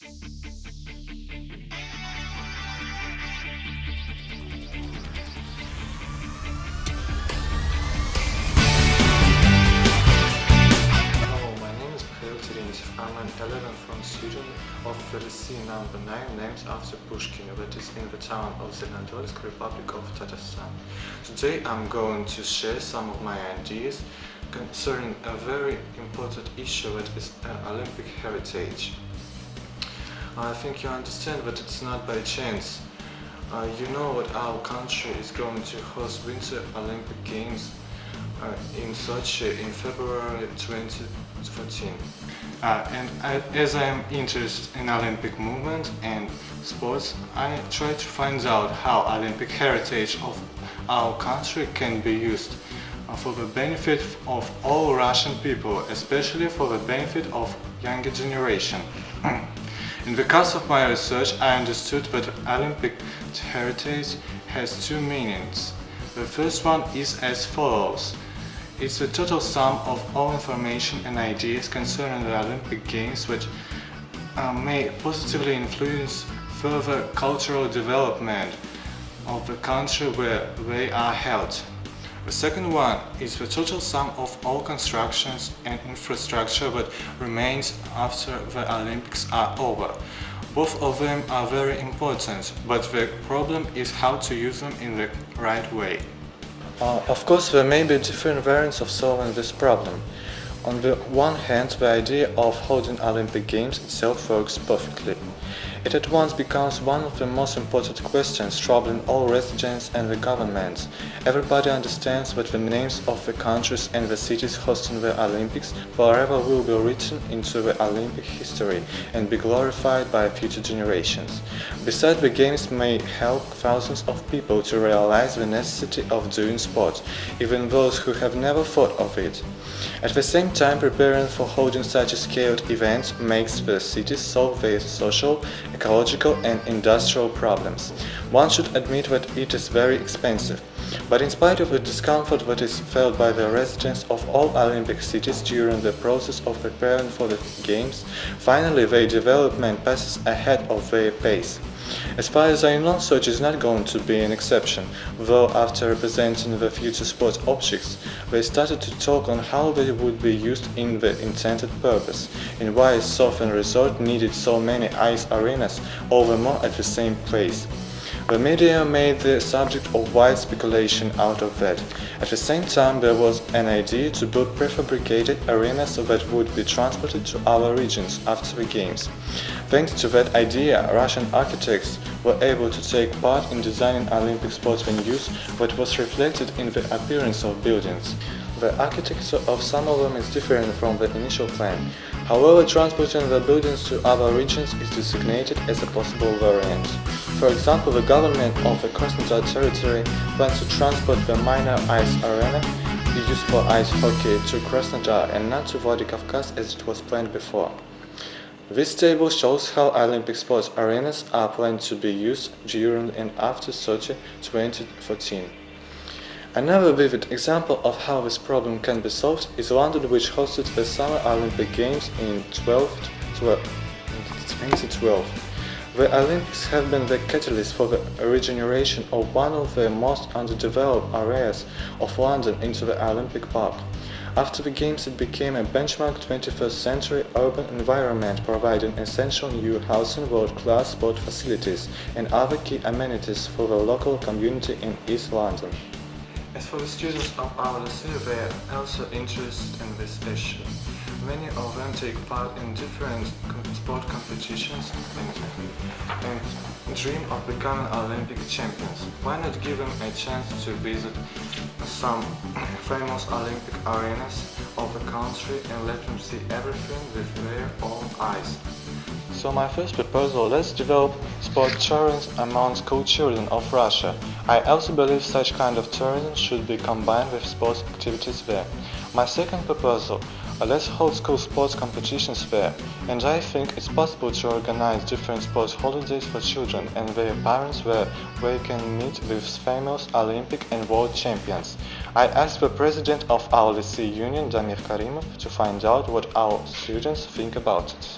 I'm an 11th student of the lycée number 9 named after Pushkin, that is in the town of Zelenodolsk, Republic of Tatarstan. Today I'm going to share some of my ideas concerning a very important issue, that is Olympic heritage. I think you understand that it's not by chance. You know that our country is going to host Winter Olympic Games in Sochi in February 2014. As I am interested in Olympic movement and sports, I try to find out how Olympic heritage of our country can be used for the benefit of all Russian people, especially for the benefit of younger generation. In the course of my research, I understood that Olympic heritage has two meanings. The first one is as follows. It's the total sum of all information and ideas concerning the Olympic Games which may positively influence further cultural development of the country where they are held. The second one is the total sum of all constructions and infrastructure that remains after the Olympics are over. Both of them are very important, but the problem is how to use them in the right way. Of course, there may be different variants of solving this problem. On the one hand, the idea of holding Olympic Games itself works perfectly. It at once becomes one of the most important questions troubling all residents and the government. Everybody understands that the names of the countries and the cities hosting the Olympics forever will be written into the Olympic history and be glorified by future generations. Besides, the Games may help thousands of people to realize the necessity of doing sport, even those who have never thought of it. At the same time, preparing for holding such a scaled event makes the cities solve their social, ecological and industrial problems. One should admit that it is very expensive. But in spite of the discomfort that is felt by the residents of all Olympic cities during the process of preparing for the Games, finally their development passes ahead of their pace. As far as I know, Sochi is not going to be an exception, though after representing the future sports objects, they started to talk on how they would be used in the intended purpose, and why a Sofan resort needed so many ice arenas, over more at the same place. The media made the subject of wide speculation out of that. At the same time, there was an idea to build prefabricated arenas that would be transported to our regions after the Games. Thanks to that idea, Russian architects were able to take part in designing Olympic sports venues that was reflected in the appearance of buildings. The architecture of some of them is different from the initial plan. However, transporting the buildings to other regions is designated as a possible variant. For example, the government of the Krasnodar territory plans to transport the minor ice arena used for ice hockey to Krasnodar and not to Vladikavkaz as it was planned before. This table shows how Olympic sports arenas are planned to be used during and after Sochi 2014. Another vivid example of how this problem can be solved is London, which hosted the Summer Olympic Games in 2012. The Olympics have been the catalyst for the regeneration of one of the most underdeveloped areas of London into the Olympic Park. After the Games, it became a benchmark 21st century urban environment, providing essential new housing, world-class sport facilities, and other key amenities for the local community in East London. As for the students of our lycée, they are also interested in this issue. Many of them take part in different sport competitions and dream of becoming Olympic champions. Why not give them a chance to visit some famous Olympic arenas of the country and let them see everything with their own eyes? So my first proposal, let's develop sport tourism among school children of Russia. I also believe such kind of tourism should be combined with sports activities there. My second proposal, let's hold school sports competitions there, and I think it's possible to organize different sports holidays for children and their parents where they can meet with famous Olympic and world champions. I asked the president of our lycée union, Damir Karimov, to find out what our students think about it.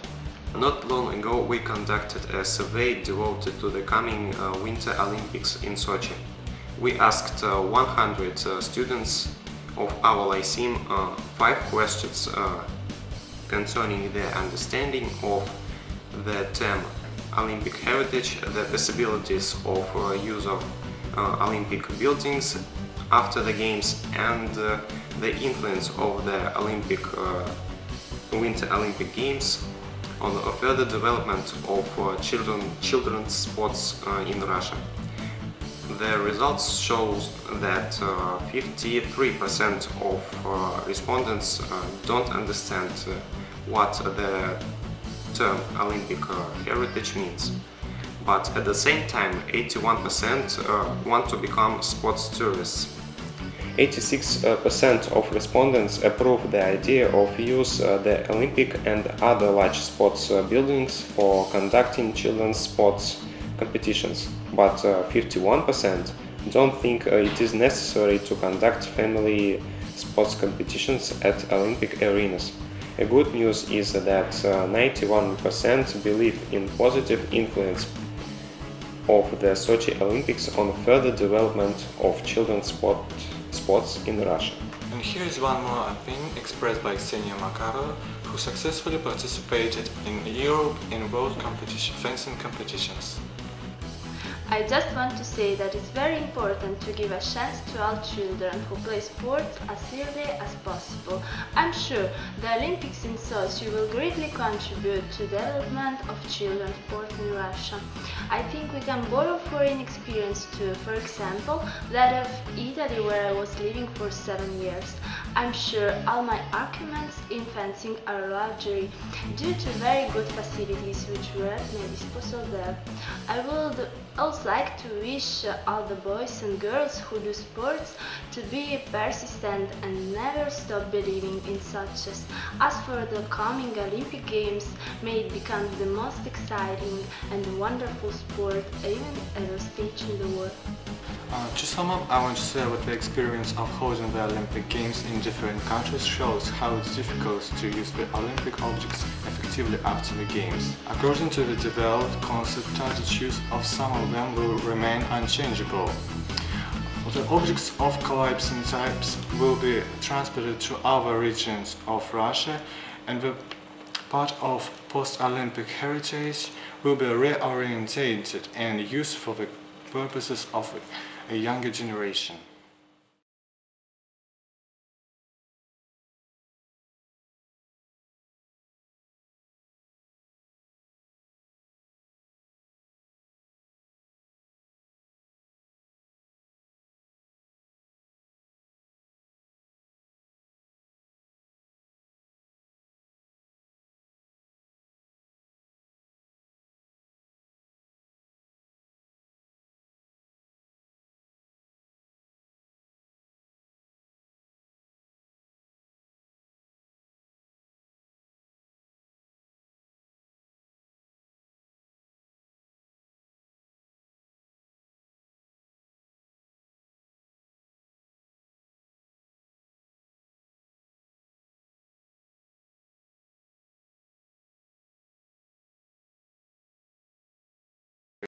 Not long ago we conducted a survey devoted to the coming Winter Olympics in Sochi. We asked 100 students of our lyceum 5 questions concerning their understanding of the term Olympic heritage, the possibilities of use of Olympic buildings after the Games, and the influence of the Winter Olympic Games on the further development of children's sports in Russia. The results show that 53% of respondents don't understand what the term Olympic heritage means. But at the same time, 81% want to become sports tourists. 86% of respondents approve the idea of use the Olympic and other large sports buildings for conducting children's sports competitions, but 51% don't think it is necessary to conduct family sports competitions at Olympic arenas. A good news is that 91% believe in positive influence of the Sochi Olympics on further development of children's sports in Russia. And here is one more opinion expressed by Ksenia Makarova, who successfully participated in Europe in world fencing competitions. I just want to say that it's very important to give a chance to all children who play sports as early as possible. I'm sure the Olympics in Sochi will greatly contribute to the development of children's sport in Russia. I think we can borrow foreign experience too, for example, that of Italy, where I was living for 7 years. I'm sure all my arguments in fencing are largely due to very good facilities which were at my disposal there. I would also like to wish all the boys and girls who do sports to be persistent and never stop believing in success. As for the coming Olympic Games, may it become the most exciting and wonderful sport even ever staged in the world. To sum up, I want to say that the experience of holding the Olympic Games in different countries shows how it's difficult to use the Olympic objects effectively after the Games. According to the developed concept, attitudes of some of them will remain unchangeable. The objects of collapsing types will be transported to other regions of Russia, and the part of post-Olympic heritage will be reorientated and used for the purposes of a younger generation.